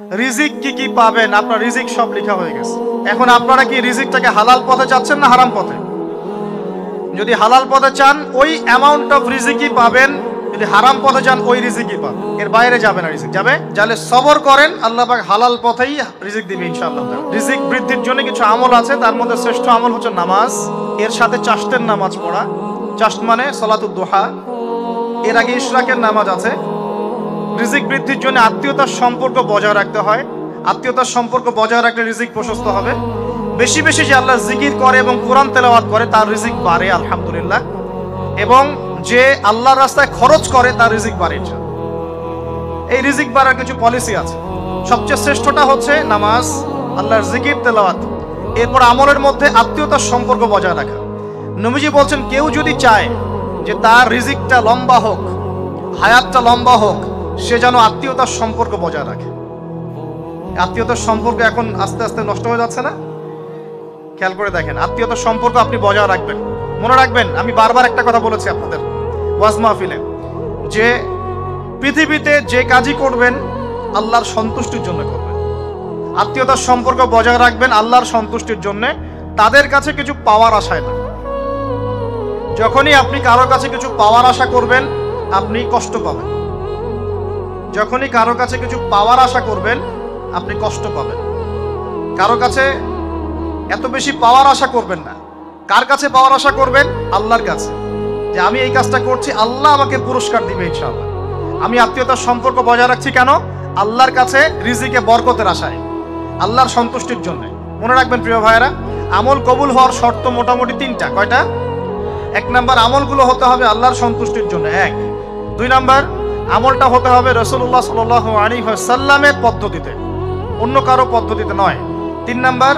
রিজিক কি কি পাবেন, আপনার রিজিক সব লেখা হয়ে গেছে। এখন আপনারা কি রিজিকটাকে হালাল পথে চাচ্ছেন না হারাম পথে? যদি হালাল পথে চান ওই অ্যামাউন্ট অফ রিজিকই পাবেন, যদি হারাম পথে চান ওই রিজিকই পাবেন, এর বাইরে যাবে না। রিজিক যাবে, যাহলে সবর করেন, আল্লাহ পাক হালাল পথেই রিজিক দিবে ইনশাআল্লাহ। রিজিক বৃদ্ধির জন্য কিছু আমল আছে, তার মধ্যে শ্রেষ্ঠ আমল হচ্ছে নামাজ, এর সাথে চাশতের নামাজ পড়া। চাশত মানে সালাতুদ দুহা, এর আগে ইশরাকের নামাজ আছে। রিজিক বৃদ্ধির জন্য আত্মীয়তার সম্পর্ক বজায় রাখতে হয়, আত্মীয়তার সম্পর্ক বজায় রাখলে রিজিক প্রশস্ত হবে। বেশি বেশি যে আল্লাহ জিকির করে এবং কোরআন তেলাওয়াত করে তার রিজিক বাড়ে আলহামদুলিল্লাহ, এবং যে আল্লাহর রাস্তায় খরচ করে তার রিজিক বাড়ে। এই রিজিক বাড়ার কিছু পলিসি আছে। সবচেয়ে শ্রেষ্ঠটা হচ্ছে নামাজ, আল্লাহর জিকির, তেলাওয়াত। এরপর আমলের মধ্যে আত্মীয়তার সম্পর্ক বজায় রাখা। নবীজি বলছেন কেউ যদি চায় যে তার রিজিকটা লম্বা হোক, হায়াতটা লম্বা হোক, সে যেন আত্মীয়তার সম্পর্ক বজায় রাখে। আত্মীয়তার সম্পর্ক এখন আস্তে আস্তে নষ্ট হয়ে যাচ্ছে না? খেয়াল করে দেখেন, আত্মীয়তার সম্পর্ক আপনি বজায় রাখবেন। মনে রাখবেন, আমি বারবার একটা কথা বলেছি আপনাদের ওয়াজ মাহফিলে, যে পৃথিবীতে যে কাজই করবেন আল্লাহর সন্তুষ্টির জন্য করবেন। আত্মীয়তার সম্পর্ক বজায় রাখবেন আল্লাহর সন্তুষ্টির জন্য, তাদের কাছে কিছু পাওয়ার আশায় না। যখনই আপনি কারো কাছে কিছু পাওয়ার আশা করবেন আপনি কষ্ট পাবেন। যখনই কারো কাছে কিছু পাওয়ার আশা করবেন আপনি কষ্ট পাবেন। কারো কাছে এত বেশি পাওয়ার আশা করবেন না। কার কাছে পাওয়ার আশা করবেন? আল্লাহর কাছে, যে আমি এই কাজটা করছি আল্লাহ আমাকে পুরস্কার দিবে ইনশাআল্লাহ। আমি আত্মীয়তার সম্পর্ক বজায় রাখছি কেন? আল্লাহর কাছে রিজিকে বরকতের আশায়, আল্লাহর সন্তুষ্টির জন্য। মনে রাখবেন প্রিয় ভাইয়েরা, আমল কবুল হওয়ার শর্ত মোটামুটি তিনটা। কয়টা? এক নাম্বার, আমলগুলো হতে হবে আল্লাহর সন্তুষ্টির জন্য, এক। দুই নাম্বার, আমলটা হতে হবে রাসূলুল্লাহ সাল্লাল্লাহু আলাইহি ওয়াসাল্লামের পদ্ধতিতে, অন্য কারো পদ্ধতিতে নয়। তিন নাম্বার,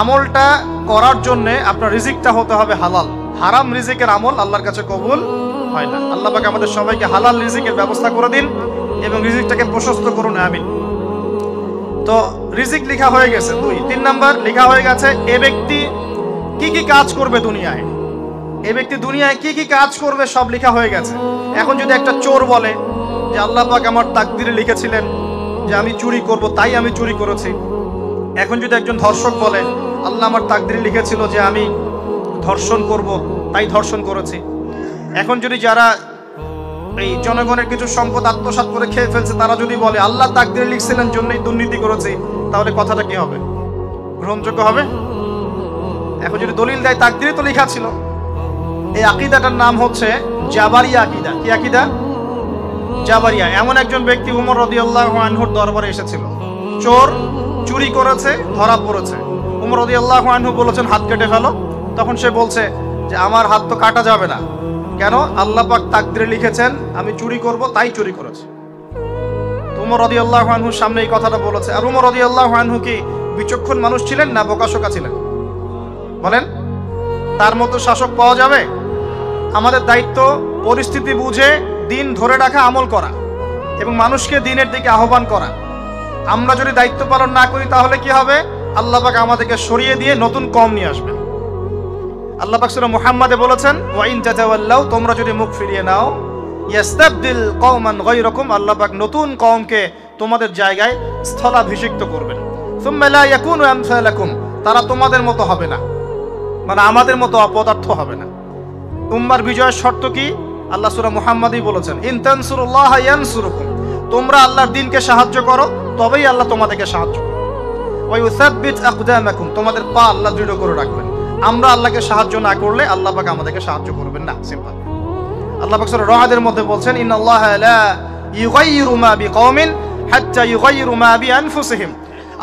আমলটা করার জন্য আপনার রিজিকটা হতে হবে হালাল। হারাম রিজিকের আমল আল্লাহর কাছে কবুল হয় না। আল্লাহ পাক আমাদের সবাইকে হালাল রিজিকের ব্যবস্থা করে দিন এবং রিজিকটাকে প্রশস্ত করুন, আমিন। তো রিজিক লেখা হয়ে গেছে। তিন নাম্বার লেখা হয়ে গেছে এ ব্যক্তি কি কি কাজ করবে দুনিয়ায়, এ ব্যক্তি দুনিয়ায় কি কি কাজ করবে সব লেখা হয়ে গেছে। এখন যদি একটা চোর বলে যে আল্লাহ পাক আমার তাকদিরে লিখেছিলেন যে আমি চুরি করব, তাই আমি চুরি করেছি। এখন যদি একজন ধর্ষক বলে আল্লাহ আমার তাকদিরে লিখেছিল যে আমি ধর্ষণ করব, তাই ধর্ষণ করেছি। এখন যদি যারা এই জনগণের কিছু সম্পদ আত্মসাৎ করে খেয়ে ফেলছে তারা যদি বলে আল্লাহ তাকদিরে লিখছিলেন জন্যই দুর্নীতি করেছি, তাহলে কথাটা কি হবে? গ্রহণযোগ্য হবে? এখন যদি দলিল দেয় তাকদিরে তো লেখা ছিল। এই আকীদাটার নাম হচ্ছে জাবারিয়া আকীদা। কি আকীদা? জাবারিয়া। এমন একজন ব্যক্তি উমর রাদিয়াল্লাহু আনহুর দরবারে এসেছিল, চোর চুরি করেছে, ধরা পড়েছে। উমর রাদিয়াল্লাহু আনহু বলেছেন হাত কেটে ফেলো। তখন সে বলছে যে আমার হাত তো কাটা যাবে না। কেন? আল্লাহ পাক তাকদিরে লিখেছেন আমি চুরি করব, তাই চুরি করেছে। উমর রাদিয়াল্লাহু আনহুর সামনে এই কথাটা বলেছে। আর উমর রাদিয়াল্লাহু আনহু কি বিচক্ষণ মানুষ ছিলেন না বোকাশোকা ছিলেন? বলেন, তার মতো শাসক পাওয়া যাবে? আমাদের দায়িত্ব পরিস্থিতি বুঝে দিন ধরে রাখা, আমল করা এবং মানুষকে দিনের দিকে আহ্বান করা। আমরা যদি দায়িত্ব পালন না করি তাহলে কি হবে? আল্লাহ পাক আমাদেরকে সরিয়ে দিয়ে নতুন কওম নিয়ে আসবেন। আল্লাহ পাক সূরা মুহাম্মাদে বলেছেন ওয়া ইন তাতাওয়াল্লাউ, তোমরা যদি মুখ ফিরিয়ে নাও, ইয়াস্তাবদিল কওমান গায়রাকুম, আল্লাহ পাক নতুন কওমকে তোমাদের জায়গায় স্থলাভিষিক্ত করবেন। সুম্মা লা ইয়াকুনু আমসালাকুম, তারা তোমাদের মতো হবে না, মানে আমাদের মতো অপদার্থ হবে না। উম্মার বিজয়ের শর্ত কি? আল্লাহ সূরা মুহাম্মাদেই বলেছেন ইন তানসুরুল্লাহ ইয়ানসুরুকুম, তোমরা আল্লাহর দ্বীনকে সাহায্য করো তবেই আল্লাহ তোমাদেরকে সাহায্য করবে। ওয়া ইউসাব্বিত আকদামাকুম, তোমাদের পা আল্লাহ দৃঢ় করে রাখবেন। আমরা আল্লাহকে সাহায্য না করলে আল্লাহ পাক আমাদেরকে সাহায্য করবেন না। সিম্পল। আল্লাহ পাক সূরা রাদের মধ্যে বলছেন ইন্নাল্লাহা লা ইউগাইয়িরু মা বিকওমিন হাত্তা ইউগাইয়িরু মা বিআনফুসিহিম,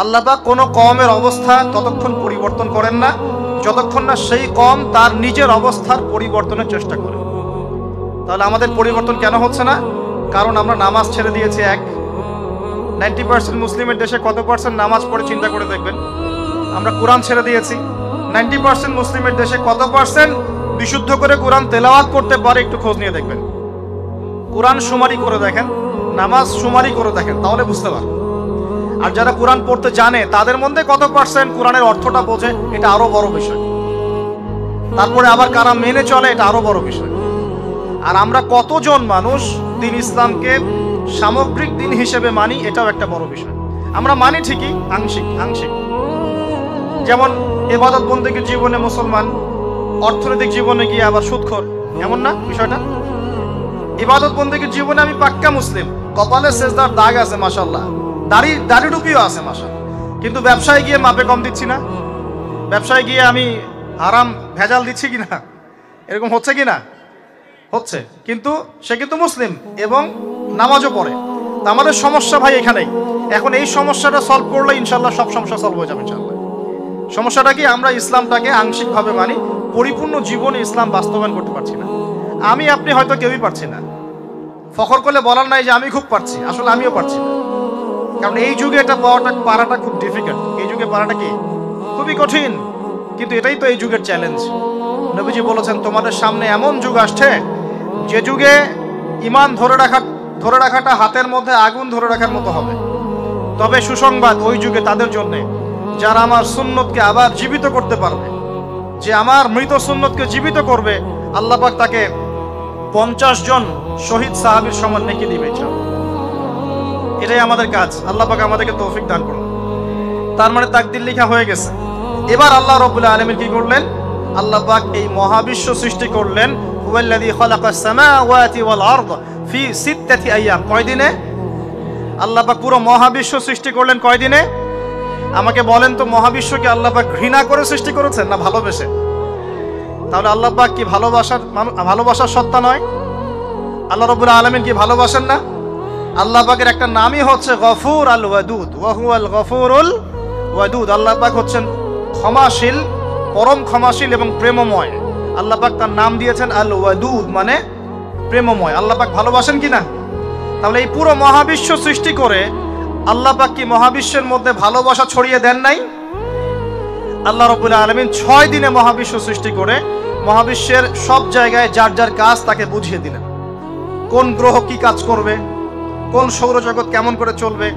আল্লাহ পাক কোন কওমের অবস্থা ততক্ষণ পরিবর্তন করেন না যতক্ষণ না সেই কওম তার নিজের অবস্থার পরিবর্তনের চেষ্টা করে। তাহলে আমাদের পরিবর্তন কেন হচ্ছে না? কারণ আমরা নামাজ ছেড়ে দিয়েছি। 90% মুসলিমের দেশে কত পার্সেন্ট নামাজ পড়ে চিন্তা করে দেখবেন। আমরা কোরআন ছেড়ে দিয়েছি। 90% মুসলিমের দেশে কত পার্সেন্ট বিশুদ্ধ করে কোরআন তেলাওয়াত করতে পারে একটু খোঁজ নিয়ে দেখবেন। কোরআন শুমারি করে দেখেন, নামাজ শুমারি করে দেখেন, তাহলে বুঝতে পারবেন। আর যারা কোরআন পড়তে জানে তাদের মধ্যে কত পার্সেন্ট কোরআনের অর্থটা বোঝে, এটা আরো বড় বিষয়। তারপরে আবার কারা মেনে চলে, এটা আরো বড় বিষয়। আর আমরা কতজন মানুষ দিন ইসলামকে সামগ্রিক দিন হিসেবে মানি, এটাও একটা বড় বিষয়। আমরা মানি ঠিকই, আংশিক আংশিক। যেমন ইবাদত বন্দেগীর জীবনে মুসলমান, অর্থনৈতিক জীবনে গিয়ে আবার সুদখোর, এমন না বিষয়টা? ইবাদত বন্দেগীর জীবনে আমি পাক্কা মুসলিম, কপালে সেজদার দাগ আছে মাশাআল্লাহ, দাড়ি টুপিও আছে মাশাআল্লাহ, কিন্তু ব্যবসায় গিয়ে মাপে কম দিচ্ছি না, ব্যবসায় গিয়ে আমি হারাম ভেজাল দিচ্ছি কিনা, এরকম হচ্ছে কিনা? হচ্ছে। কিন্তু সে কিন্তু মুসলিম এবং নামাজও পড়ে। তা আমাদের সমস্যা ভাই এখানেই। এখন এই সমস্যাটা সলভ করলে ইনশাল্লাহ সব সমস্যা সলভ হয়ে যাবে ইনশাল্লাহ। সমস্যাটা কি? আমরা ইসলামটাকে আংশিকভাবে মানি, পরিপূর্ণ জীবনে ইসলাম বাস্তবায়ন করতে পারছি না। আমি আপনি হয়তো কেউই পারছি না, ফখর করলে বলার নাই যে আমি খুব পারছি, আসলে আমিও পারছি না। কারণ এই যুগে এটা পারাটা খুব ডিফিকাল্ট, এই যুগে পারাটা কি খুবই কঠিন। কিন্তু এটাই তো এই যুগের চ্যালেঞ্জ। নবীজি বলেছেন তোমাদের সামনে এমন যুগ আসছে যে যুগে ঈমান ধরে রাখাটা হাতের মধ্যে আগুন ধরে রাখার মতো হবে। তবে সুসংবাদ ওই যুগে তাদের জন্য যারা আমার সুন্নতকে আবার জীবিত করতে পারবে, যে আমার মৃত সুন্নতকে জীবিত করবে, আল্লাহ পাক তাকে 50 জন শহীদ সাহাবীর সমান নেকি দিবে ইনশাআল্লাহ। এটাই আমাদের কাজ। আল্লাহ পাক আমাদেরকে তৌফিক দান করুন। তার মানে তাকদীর লেখা হয়ে গেছে। এবার আল্লাহ রাব্বুল আলামিন কি করলেন? আল্লাহ পাক এই মহাবিশ্ব সৃষ্টি করলেন। হুয়াল্লাযী খালাকাস সামাওয়াতি ওয়াল আরদ ফি 6 আইয়াম। কয় দিনে? আল্লাহ পাক পুরো মহাবিশ্ব সৃষ্টি করলেন কয় দিনে? আমাকে বলেন তো, মহাবিশ্বকে আল্লাহ পাক ঘৃণা করে সৃষ্টি করেছেন না ভালোবেসে? তাহলে আল্লাহ পাক কি ভালোবাসার সত্তা নয়? আল্লাহ রাব্বুল আলামিন কি ভালোবাসেন না? আল্লাহ পাকের একটা নামই হচ্ছে গফুর আল ওয়াদুদ, ওয়া হুয়াল গফুরুল ওয়াদুদ। আল্লাহ পাক হচ্ছেন ক্ষমাশীল, পরম ক্ষমাশীল এবং প্রেমময়। আল্লাহ পাক তার নাম দিয়েছেন আল ওয়াদুদ, মানে প্রেমময়। আল্লাহ পাক ভালোবাসেন কি না? তাহলে এই পুরো মহাবিশ্ব সৃষ্টি করে আল্লাহ পাক কি মহাবিশ্বের মধ্যে ভালোবাসা ছড়িয়ে দেন নাই? আল্লাহ রাব্বুল আলামিন 6 দিনে মহাবিশ্ব সৃষ্টি করে মহাবিশ্বের সব জায়গায় যার যার কাজ তাকে বুঝিয়ে দিলেন। কোন গ্রহ কি কাজ করবে, কোন সৌরজগৎ কেমন করে চলবে,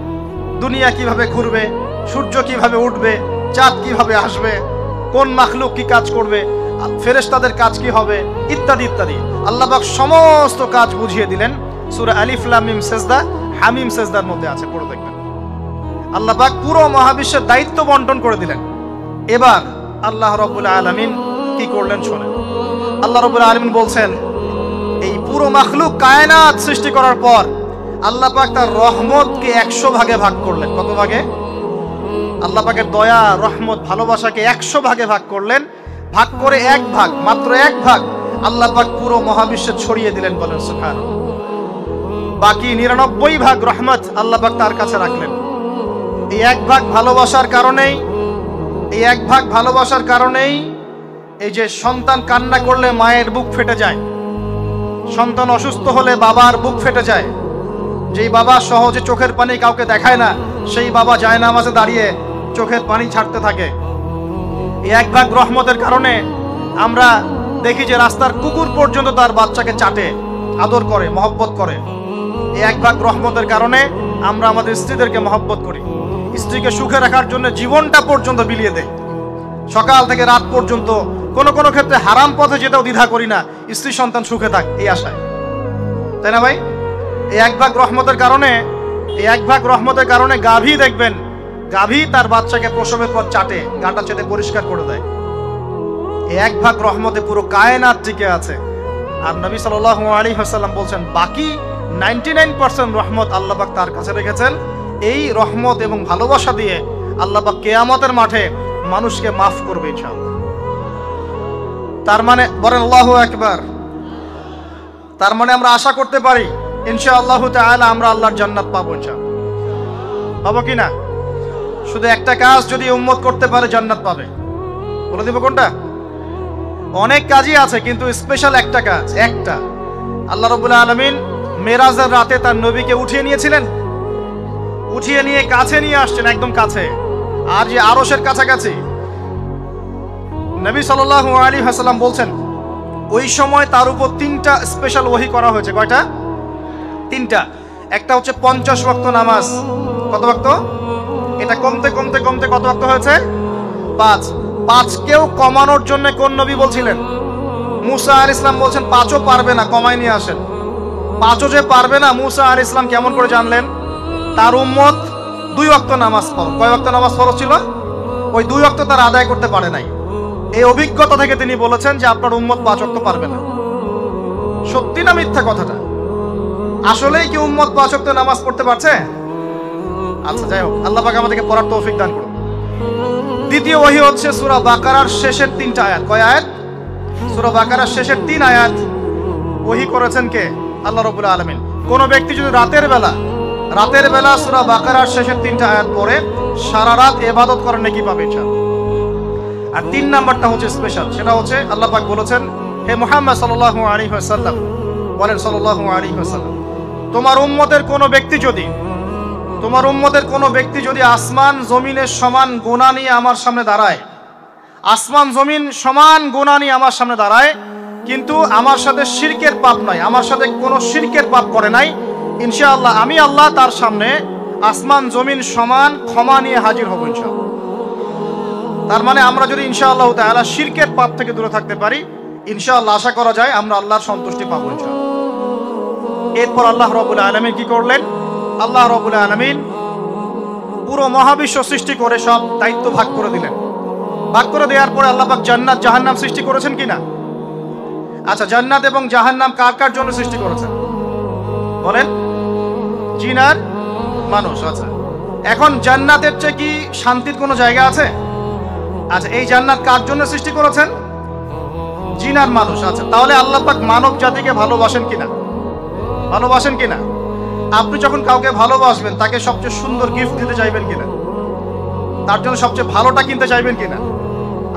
দুনিয়া কিভাবে ঘুরবে, সূর্য কিভাবে উঠবে, চাঁদ কিভাবে আসবে, কোন মাখলুক কি কাজ করবে, ফেরেশতাদের কাজ কি হবে, ইত্যাদি ইত্যাদি। আল্লাহ পাক সমস্ত কাজ বুঝিয়ে দিলেন। সূরা আলিফ লাম মিম সেজদা, হামিম সেজদার মধ্যে আছে, পড়ে দেখবেন। আল্লাহ পাক পুরো মহাবিশ্বের দায়িত্ব বন্টন করে দিলেন। এবার আল্লাহ রাব্বুল আলামিন কি করলেন শোনেন। আল্লাহ রাব্বুল আলামিন বলছেন, এই পুরো মাখলুক কায়নাত সৃষ্টি করার পর আল্লাহ পাক তার রহমতকে 100 ভাগে ভাগ করলেন। কত ভাগে? আল্লাহ পাকের দয়া, রহমত, ভালোবাসাকে 100 ভাগে ভাগ করলেন। ভাগ করে এক ভাগ, মাত্র এক ভাগ আল্লাহ পাক পুরো মহাবিশ্বে ছড়িয়ে দিলেন, বলেন সুবহানাল্লাহ। বাকি 99 ভাগ রহমত আল্লাহ পাক তার কাছে রাখলেন। এই এক ভাগ ভালোবাসার কারণেই এই যে সন্তান কান্না করলে মায়ের বুক ফেটে যায়, সন্তান অসুস্থ হলে বাবার বুক ফেটে যায়, যেই বাবা সহজে চোখের পানি কাউকে দেখায় না, সেই বাবা জায়নামাজে দাঁড়িয়ে চোখের পানি ছাড়তে থাকে। এই এক ভাগ রহমতের কারণে আমরা দেখি যে রাস্তার কুকুর পর্যন্ত তার বাচ্চাকে চাটে, আদর করে, মহব্বত করে। এই এক ভাগ রহমতের কারণে আমরা আমাদের স্ত্রীদেরকে মহব্বত করি, স্ত্রীকে সুখে রাখার জন্য জীবনটা পর্যন্ত বিলিয়ে দেয়, সকাল থেকে রাত পর্যন্ত। কোনো কোনো ক্ষেত্রে হারাম পথে যেতেও দ্বিধা করি না, স্ত্রী সন্তান সুখে থাক এই আশায়, তাই না ভাই? এই এক ভাগ রহমতের কারণে গাভী দেখবেন, গাভী তার বাচ্চাকে প্রসবের পর চাটে, গাটা চেটে পরিষ্কার করে দেয়। এই এক ভাগ রহমতে পুরো কায়নাত টিকে আছে। আর নবী সাল্লাল্লাহু আলাইহি ওয়াসাল্লাম বলছেন, বাকি 99% রহমত আল্লাহ পাক তার কাছে রেখেছেন। এই রহমত এবং ভালোবাসা দিয়ে আল্লাহ পাক কিয়ামতের মাঠে মানুষকে মাফ করবে ইনশাআল্লাহ। তার মানে বলেন আল্লাহু আকবার। তার মানে আমরা আশা করতে পারি ইনশাআল্লাহু তাআলা আমরা আল্লাহর জান্নাত পাবো ইনশাআল্লাহ। পাবো কি না? শুধু একটা কাজ যদি উম্মত করতে পারে জান্নাত পাবে। বলে দিব কোনটা? অনেক কাজই আছে, কিন্তু স্পেশাল একটা কাজ, একটা। আল্লাহ রাব্বুল আলামিন মেরাজের রাতে তার নবীকে উঠিয়ে নিয়েছিলেন, উঠিয়ে নিয়ে কাছে নিয়ে আসছেন, একদম কাছে, আর যে আরশের কাছাকাছি। নবী সাল্লাল্লাহু আলাইহি ওয়াসাল্লাম বলছেন, ওই সময় তার উপর 3টা স্পেশাল ওহী করা হয়েছে। কয়টা? 3টা। একটা হচ্ছে 50 ওয়াক্ত নামাজ। কত ওয়াক্ত? এটা কমতে কমতে কমতে কত ওয়াক্ত হয়েছে? 5। 5কেও কমানোর জন্য কোন নবী বলছিলেন? মুসা আলাইহিস সালাম বলছেন 5ও পারবে না, কমাই নিয়ে আসেন। 5ও যে পারবে না, মুসা আলাইহিস সালাম কেমন করে জানলেন? তার উম্মত 2 ওয়াক্ত নামাজ ফরজ। কয় ওয়াক্ত নামাজ ফরজ ছিল? ওই 2 ওয়াক্ত তার আদায় করতে পারে নাই। এই অভিজ্ঞতা থেকে তিনি বলেছেন যে আপনার উম্মত 5 ওয়াক্ত পারবে না। সত্যি না মিথ্যা কথাটা? আসলেই কি উম্মত 5 ওয়াক্ত নামাজ পড়তে পারছে? আচ্ছা, যাই হোক, আল্লাহ পাক আমাদেরকে পড়ার তৌফিক দান করুন। দ্বিতীয় ওহী হচ্ছে সূরা বাকারার শেষের 3টা আয়াত। কয় আয়াত? সূরা বাকারার শেষের 3 আয়াত ওহী করেছেন কে? আল্লাহ রাব্বুল আলামিন। কোন ব্যক্তি যদি রাতের বেলা সূরা বাকারার শেষের 3টা আয়াত পড়ে সারা রাত ইবাদত করার নেকি পাবে ইনশাআল্লাহ। আর 3 নাম্বারটা হচ্ছে স্পেশাল, সেটা হচ্ছে আল্লাহ পাক বলেছেন, হে মুহাম্মদ সাল্লাল্লাহু আলাইহি ওয়াসাল্লাম, বলেন সাল্লাল্লাহু আলাইহি ওয়াসাল্লাম, তোমার উম্মতের কোন ব্যক্তি যদি আসমান জমিনের সমান গুনাহ নিয়ে আমার সামনে দাঁড়ায়, আসমান জমিন সমান গুনাহ নিয়ে আমার সামনে দাঁড়ায়, কিন্তু আমার সাথে শিরকের পাপ নাই, আমার সাথে কোনো শিরকের পাপ করে নাই, ইনশাআল্লাহ আমি আল্লাহ তার সামনে আসমান জমিন সমান ক্ষমা নিয়ে হাজির হব ইনশাআল্লাহ। তার মানে আমরা যদি ইনশাআল্লাহ তাআলা শিরকের পাপ থেকে দূরে থাকতে পারি, ইনশাআল্লাহ আশা করা যায় আমরা আল্লাহর সন্তুষ্টি পাবো ইনশাআল্লাহ। এরপর আল্লাহ রাব্বুল আলামিন কি করলেন? আল্লাহ রাব্বুল আলামিন পুরো মহাবিশ্ব সৃষ্টি করে সব দায়িত্ব ভাগ করে দিলেন। ভাগ করে দেওয়ার পরে আল্লাহ পাক জান্নাত জাহান্নাম সৃষ্টি করেছেন কিনা? আচ্ছা, জান্নাত এবং জাহান্নাম কার কার জন্য সৃষ্টি করেছেন বলেন? জিন আর মানুষ। আচ্ছা, এখন জান্নাতের চেয়ে কি শান্তির কোনো জায়গা আছে? আচ্ছা, এই জান্নাত কার জন্য সৃষ্টি করেছেন? জিন আর মানুষ। আচ্ছা, তাহলে আল্লাহ পাক মানব জাতিকে ভালোবাসেন কিনা? ভালোবাসেন কিনা? আপনি যখন কাউকে ভালোবাসবেন তাকে সবচেয়ে সুন্দর গিফট দিতে চাইবেন কিনা? তার জন্য সবচেয়ে ভালোটা কিনতে চাইবেন কিনা?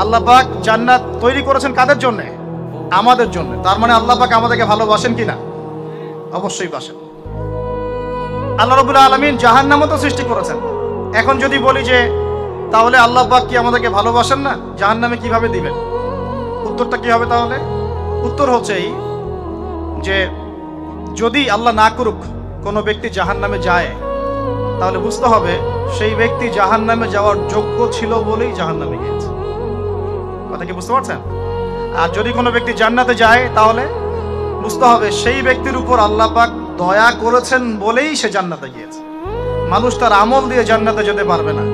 আল্লাহ পাক জান্নাত তৈরি করেছেন কাদের জন্য? আমাদের জন্য। তার মানে আল্লাহ পাক আমাদেরকে ভালোবাসেন কিনা? অবশ্যই বাসেন। আল্লাহ রাব্বুল আলামিন জাহান্নামও তো সৃষ্টি করেছেন। এখন যদি বলি যে তাহলে আল্লাহ পাক কি আমাদেরকে ভালোবাসেন না, জাহান্নামে কিভাবে দিবেন? উত্তরটা কি হবে তাহলে? উত্তর হচ্ছে এই যে যদি আল্লাহ না করুক কোনো ব্যক্তি জাহান্নামে যায়, তাহলে বুঝতে হবে সেই ব্যক্তি জাহান্নামে যাওয়ার যোগ্য ছিল বলেই জাহান্নামে গিয়েছে। কথা কি বুঝতে পারছেন? আর যদি কোনো ব্যক্তি জান্নাতে যায়, তাহলে বুঝতে হবে সেই ব্যক্তির উপর আল্লাহ পাক দয়া করেছেন বলেই সে জান্নাতে গিয়েছে। মানুষ তার আমল দিয়ে জান্নাতে যেতে পারবে না।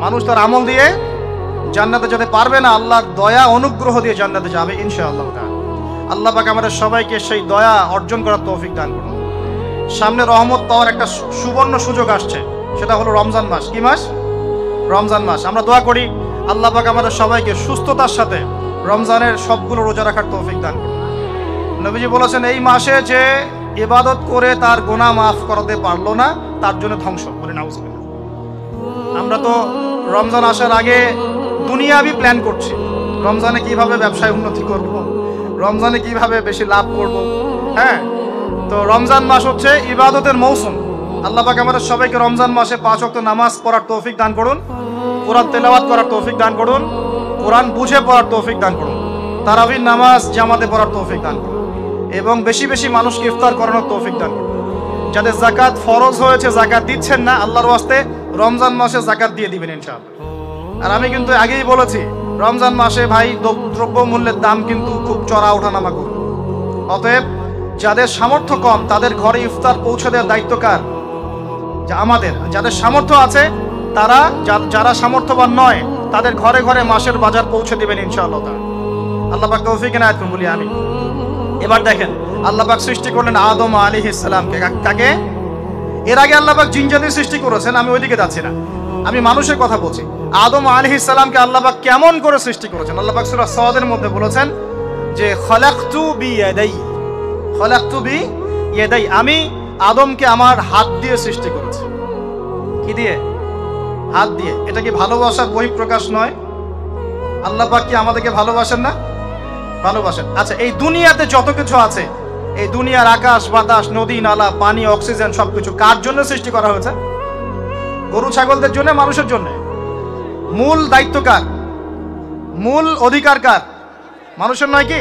মানুষ তার আমল দিয়ে জান্নাতে যেতে পারবে না, আল্লাহর দয়া অনুগ্রহ দিয়ে জান্নাতে যাবে ইনশাআল্লাহ তাআলা। আল্লাহ পাক আমাদের সবাইকে সেই দয়া অর্জন করার তৌফিক দান করুন। সামনে রহমত পাওয়ার একটা সুবর্ণ সুযোগ আসছে, সেটা হলো রমজান মাস। কি মাস? রমজান মাস। আমরা দোয়া করি আল্লাহ পাক আমাদের সবাইকে সুস্থতার সাথে রমজানের সবগুলো রোজা রাখার তৌফিক দান করুন। নবীজি বলেছেন, এই মাসে যে ইবাদত করে তার গুনাহ মাফ করাতে পারলো না, তার জন্য ধ্বংস। বলে নাউজুবিল্লাহ। আমরা তো রমজান আসার আগে দুনিয়াবি প্ল্যান করছি, রমজানে কিভাবে ব্যবসায় উন্নতি করব, রমজানে কিভাবে বেশি লাভ করব। হ্যাঁ, তো রমজান মাস হচ্ছে ইবাদতের মৌসুম। আল্লাহ পাক আমাদের সবাইকে রমজান মাসে 5 ওয়াক্ত নামাজ পড়ার তৌফিক দান করুন, কোরআন তেলাওয়াত করার তৌফিক দান করুন, কোরআন বুঝে পড়ার তৌফিক দান করুন, তারাবির নামাজ জামাতে পড়ার তৌফিক দান করুন, এবং বেশি বেশি মানুষকে ইফতার করানোর তৌফিক দান করুন। যাদের যাকাত ফরজ হয়েছে, যাকাত দিচ্ছেন না, আল্লাহর ওয়াস্তে রমজান মাসে যাকাত দিয়ে দিবেন ইনশাআল্লাহ। আর আমি কিন্তু আগেই বলেছি, রমজান মাসে ভাই দ্রব্য মূল্যের দাম কিন্তু খুব চড়া ওঠানামা করবে। অতএব যাদের সামর্থ্য কম তাদের ঘরে ইফতার পৌঁছে দেওয়ার দায়িত্ব কার? আমাদের। যাদের সামর্থ্য আছে তারা, যারা সামর্থ্যবান নয় তাদের ঘরে ঘরে মাসের বাজার পৌঁছে দিবেন ইনশাআল্লাহ তাআলা। আল্লাহ পাক তৌফিক এনায়েত করুন বলি আমি। এবার দেখেন, আল্লাহ পাক সৃষ্টি করলেন আদম আলাইহিস সালামকে। কাকে? এর আগে আল্লাহ পাক জিন জাতির সৃষ্টি করেছেন, আমি ওইদিকে যাচ্ছি না, আমি মানুষের কথা বলছি। আদম আলাইহিস সালামকে আল্লাহ পাক কেমন করে সৃষ্টি করেছেন? আল্লাহ পাক সূরা সাদের মধ্যে বলেছেন যে খলাকতু বিয়াদাই, খলাকতু বিয়াদাই, আমি আদমকে আমার হাত দিয়ে সৃষ্টি করেছি। কি দিয়ে? হাত দিয়ে। এটা কি ভালোবাসার বহিঃপ্রকাশ নয়? আল্লাহ পাক কি আমাদেরকে ভালোবাসেন না? ভালোবাসেন। আচ্ছা, এই দুনিয়াতে যত কিছু আছে, এই দুনিয়ার আকাশ বাতাস নদী নালা পানি অক্সিজেন সবকিছু কার জন্য সৃষ্টি করা হয়েছে? গরু ছাগলদের জন্য, মানুষের জন্য। মূল দায়িত্ব কার? মূল অধিকার কার? মানুষের নয় কি?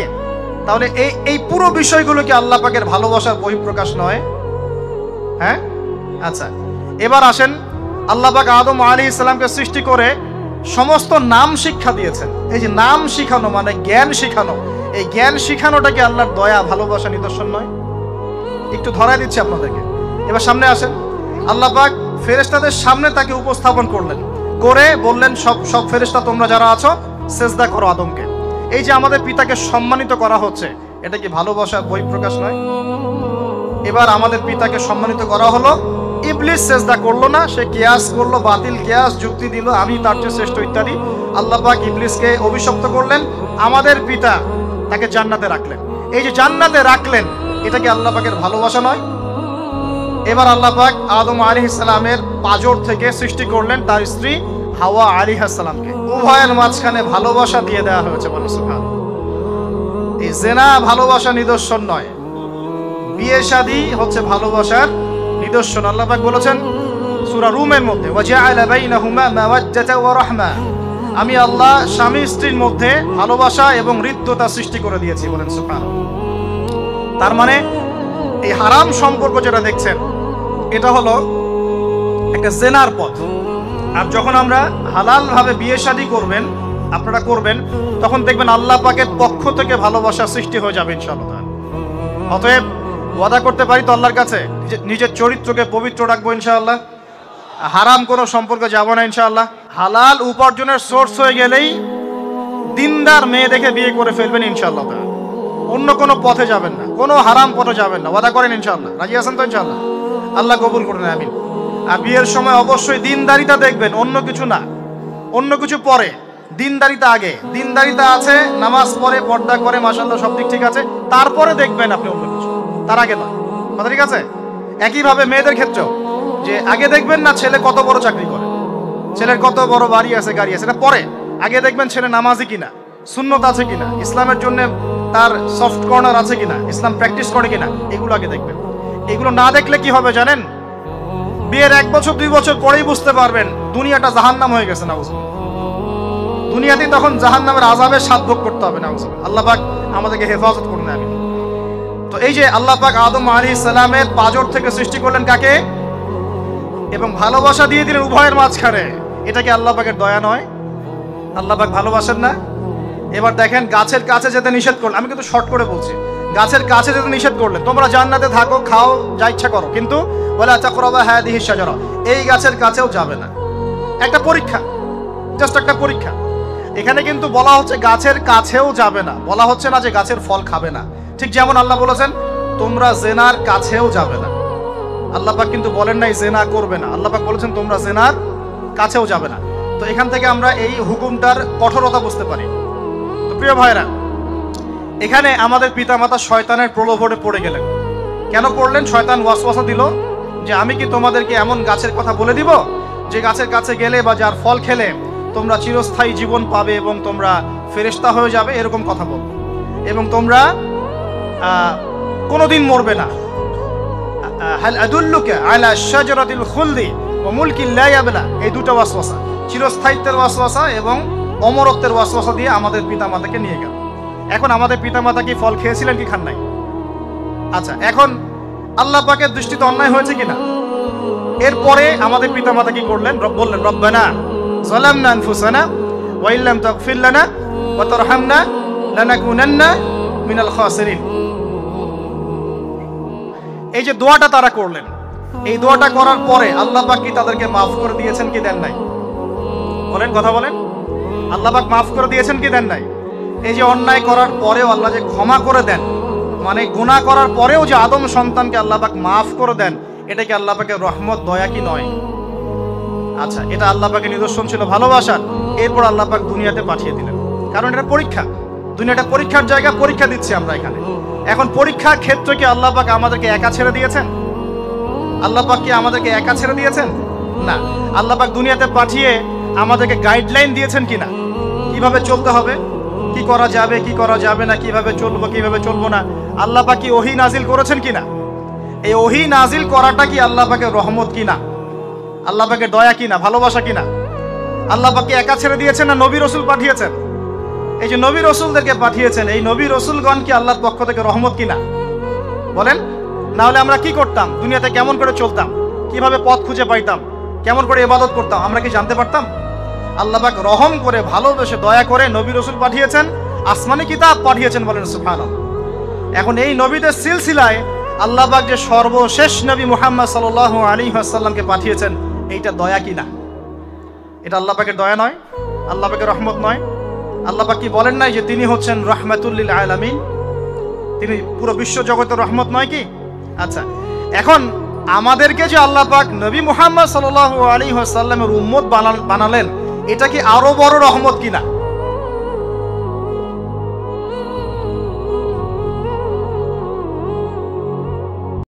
তাহলে এই পুরো বিষয়গুলো কি আল্লাহ পাকের ভালোবাসার বহিঃপ্রকাশ নয়? হ্যাঁ। আচ্ছা, এবার আসেন, আল্লাহ পাক আদম আলাইহিস সালামকে সৃষ্টি করে সমস্ত নাম শিক্ষা দিয়েছেন। এই যে নাম শিখানো মানে জ্ঞান শিখানো, এই জ্ঞান শিখানোটা কি আল্লাহর দয়া ভালোবাসা নিদর্শন নয়? একটু ধরাই দিচ্ছি আপনাদেরকে। এবার সামনে আসেন, আল্লাহ পাক ফেরেশতাদের সামনে তাকে উপস্থাপন করলেন, করে বললেন সব ফেরেশতা তোমরা যারা আছো সেজদা করো আদমকে। এই যে আমাদের পিতাকে সম্মানিত করা হচ্ছে, এটা কি ভালোবাসার বহিঃপ্রকাশ নয়? এবার আমাদের পিতাকে সম্মানিত করা হলো, ইবলিস সেজদা করলো না, সে কিয়াস করলো, বাতিল কিয়াস যুক্তি দিল আমি তার চেয়ে শ্রেষ্ঠ ইত্যাদি। আল্লাহ পাক ইবলিসকে অভিশপ্ত করলেন, আমাদের পিতা তাকে জান্নাতে রাখলেন। এই যে জান্নাতে রাখলেন, এটা কি আল্লাহ পাকের ভালোবাসা নয়? এবার আল্লাহ পাক আদম আলাইহিস সালামের পাঁজর থেকে সৃষ্টি করলেন তার স্ত্রী হাওয়া আলাইহিস সালামকে। উভয়ের মাঝখানে ভালোবাসা দিয়ে দেওয়া হয়েছে। বলেন সুবহানাল্লাহ। এই জিনা ভালোবাসা নিদর্শন নয়, বিয়ে শাদী হচ্ছে ভালোবাসার নিদর্শন। আল্লাহ পাক বলেছেন সূরা রুমের মধ্যে, ওয়াজআলা বাইনাহুমা মাওয়াজ্জাতা ওয়া রাহমা, আমি আল্লাহ স্বামী স্ত্রীর মধ্যে ভালোবাসা এবং হৃদ্যতা সৃষ্টি করে দিয়েছি। বলেন সুবহানাল্লাহ। তার মানে এই হারাম সম্পর্ক যেটা দেখছেন, এটা হলো একটা জেনার পথ। আর যখন আমরা হালাল ভাবে বিয়ে শাদী করবেন, আপনারা করবেন, তখন দেখবেন আল্লাহ পাকের পক্ষ থেকে ভালোবাসা সৃষ্টি হয়ে যাবে ইনশাআল্লাহ। অতএব ওয়াদা করতে পারি তো আল্লাহর কাছে, নিজের চরিত্রকে পবিত্র রাখবো ইনশাআল্লাহ, হারাম কোনো সম্পর্কে যাব না ইনশাআল্লাহ। হালাল উপার্জনের সোর্স হয়ে গেলেই দিনদার মেয়ে দেখে বিয়ে করে ফেলবেন ইনশাআল্লাহ। অন্য কোনো পথে যাবেন না, কোনো হারাম পথে যাবেন না। ওয়াদা করেন ইনশাআল্লাহ? রাজি আছেন তো ইনশাআল্লাহ? আল্লাহ কবুল করুন, আমিন। আর বিয়ের সময় অবশ্যই দিনদারিতা দেখবেন, অন্য কিছু না। অন্য কিছু পরে, দিনদারিতা আগে। দিনদারিতা আছে, নামাজ পড়ে, পর্দা করে, মাশাআল্লাহ সব দিক ঠিক আছে, তারপরে দেখবেন আপনি অন্য কিছু, তার আগে নয়। কথা ঠিক আছে? একইভাবে মেয়েদের ক্ষেত্রেও, যে আগে দেখবেন না ছেলে কত বড় চাকরি করে, ছেলের কত বড় বাড়ি আছে, গাড়ি আছে, এটা পরে। আগে দেখবেন ছেলে নামাজি কিনা, সুন্নত আছে কিনা, ইসলামের জন্য তার সফট কর্নার আছে কিনা, ইসলাম প্র্যাকটিস করে কিনা, এগুলো আগে দেখবেন। এগুলো না দেখলে কি হবে জানেন? বিয়ের 1 বছর 2 বছর পরেই বুঝতে পারবেন দুনিয়াটা জাহান্নাম হয়ে গেছে। নাউজুবিল্লাহ। দুনিয়াতেই তখন জাহান্নামের আযাবের স্বাদ ভোগ করতে হবে। নাউজুবিল্লাহ। আল্লাহ পাক আমাদেরকে হেফাজত করুন, আমিন। তো এই যে আল্লাহ পাক আদম আলাইহিস সালামের পাঁজর থেকে সৃষ্টি করলেন কাকে, এবং ভালোবাসা দিয়ে দিলেন উভয়ের মাঝখানে, এটা কি আল্লাহ পাকের দয়া নয়? আল্লাহ পাক ভালোবাসেন না? এবার দেখেন, গাছের কাছে যেতে নিষেধ করলেন। আমি কিন্তু শর্ট করে বলছি, গাছের কাছে যেতে নিষেধ করলেন, তোমরা জান্নাতে থাকো, খাও, যা ইচ্ছা করো, কিন্তু ওয়ালা তাকরাবা হাদিহিশ শাজারা, এই গাছের কাছেও যাবে না। একটা পরীক্ষা, জাস্ট একটা পরীক্ষা। এখানে কিন্তু বলা হচ্ছে গাছের কাছেও যাবে না, বলা হচ্ছে না যে গাছের ফল খাবে না। ঠিক যেমন আল্লাহ বলেছেন তোমরা জেনার কাছেও যাবে না। আল্লাহ পাক কিন্তু বলেন নাই জেনা করবে না, আল্লাহ পাক বলেছেন তোমরা জেনার কাছেও যাবে না। তো এখান থেকে আমরা এই হুকুমটার কঠোরতা বুঝতে পারি। তো প্রিয় ভাইরা, এখানে আমাদের পিতামাতা শয়তানের প্রলোভনে পড়ে গেলেন। কেন পড়লেন? শয়তান ওয়াসওয়াসা দিল যে আমি কি তোমাদেরকে এমন গাছের কথা বলে দিব যে গাছের কাছে গেলে বা যার ফল খেলে তোমরা চিরস্থায়ী জীবন পাবে এবং তোমরা ফেরেশতা হয়ে যাবে, এরকম কথা বল, এবং তোমরা কোনোদিন মরবে না। হাল আদুল্লুকা আলা শাজারাতিল খুলদি ওয়া মুলকিন লা ইয়াবলা, এই দুটো ওয়াসওয়াসা, চিরস্থায়িত্বের ওয়াসওয়াসা এবং অমরত্বের ওয়াসওয়াসা দিয়ে আমাদের পিতামাতাকে নিয়ে গেল। এখন আমাদের পিতামাতা কি ফল খেয়েছিলেন কি খান নাই? আচ্ছা, এখন আল্লাহ পাকের দৃষ্টিতে অন্যায় হয়েছে কিনা? এরপরে আমাদের পিতামাতা কি করলেন? বললেন রব্বানা যালামনা আনফুসানা ওয়া ইল্লাম তাগফির লানা ওয়া তারহামনা লানাকুনান্না মিনাল খাসিরিন। এই যে দোয়াটা তারা করলেন, এই দোয়াটা করার পরে আল্লাহ পাক কি তাদেরকে মাফ করে দিয়েছেন কি দেন নাই? বলেন, কথা বলেন। আল্লাহ পাক মাফ করে দিয়েছেন কি দেন নাই? এই যে অন্যায় করার পরেও আল্লাহ যে ক্ষমা করে দেন, মানে গুনাহ করার পরেও যে আদম সন্তানকে আল্লাহ পাক মাফ করে দেন, এটা কি আল্লাহ পাকের রহমত, দয়া কি নয়? আচ্ছা, এটা আল্লাহ পাকের নিদর্শন ছিল ভালোবাসার। এরপর আল্লাহ পাক দুনিয়াতে পাঠিয়ে দিলেন, কারণ এটা পরীক্ষা। দুনিয়াটা পরীক্ষার জায়গা, পরীক্ষা দিচ্ছি আমরা এখানে। এখন পরীক্ষার ক্ষেত্রে কি আল্লাহ পাক আমাদেরকে একা ছেড়ে দিয়েছেন? আল্লাহ পাক কি আমাদেরকে একা ছেড়ে দিয়েছেন? না। আল্লাহ পাক দুনিয়াতে পাঠিয়ে আমাদেরকে গাইডলাইন দিয়েছেন কিনা, কিভাবে চলতে হবে, কি করা যাবে, কি করা যাবে না, কিভাবে চলবো, কিভাবে চলবো না। আল্লাহ পাক কি ওহী নাজিল করেছেন কিনা? এই ওহী নাজিল করাটা কি আল্লাহ পাকের রহমত কিনা, আল্লাহ পাকের দয়া কিনা, ভালোবাসা কিনা? আল্লাহ পাক কি একা ছেড়ে দিয়েছেন না নবী রসুল পাঠিয়েছেন? এই যে নবী রসুলদেরকে পাঠিয়েছেন, এই নবী রসুলগণ কি আল্লাহর পক্ষ থেকে রহমত কিনা? বলেন। না হলে আমরা কি করতাম? দুনিয়াতে কেমন করে চলতাম, কিভাবে পথ খুঁজে পাইতাম, কেমন করে ইবাদত করতাম, আমরা কি জানতে পারতাম? আল্লাহ পাক রহম করে, ভালোবেসে, দয়া করে নবী রসুল পাঠিয়েছেন, আসমানি কিতাব পাঠিয়েছেন। বলেন সুবহানাল্লাহ। এখন এই নবীদের সিলসিলায় আল্লাহ পাক যে সর্বশেষ নবী মুহাম্মদ সাল্লাল্লাহু আলাইহি ওয়াসাল্লামকে পাঠিয়েছেন, এইটা দয়া কি না? এটা আল্লাহ পাকের দয়া নয়? আল্লাহ পাকের রহমত নয়? আল্লাহ পাক কি বলেন নাই যে তিনি হচ্ছেন রাহমাতুল লিল আলামিন? তিনি পুরো বিশ্ব জগতের রহমত নয় কি? আচ্ছা, এখন আমাদেরকে যে আল্লাহ পাক নবী মুহাম্মদ সাল্লাল্লাহু আলাইহি ওয়াসাল্লামের উম্মত বানালেন, এটা কি আরো বড় রহমত কিনা?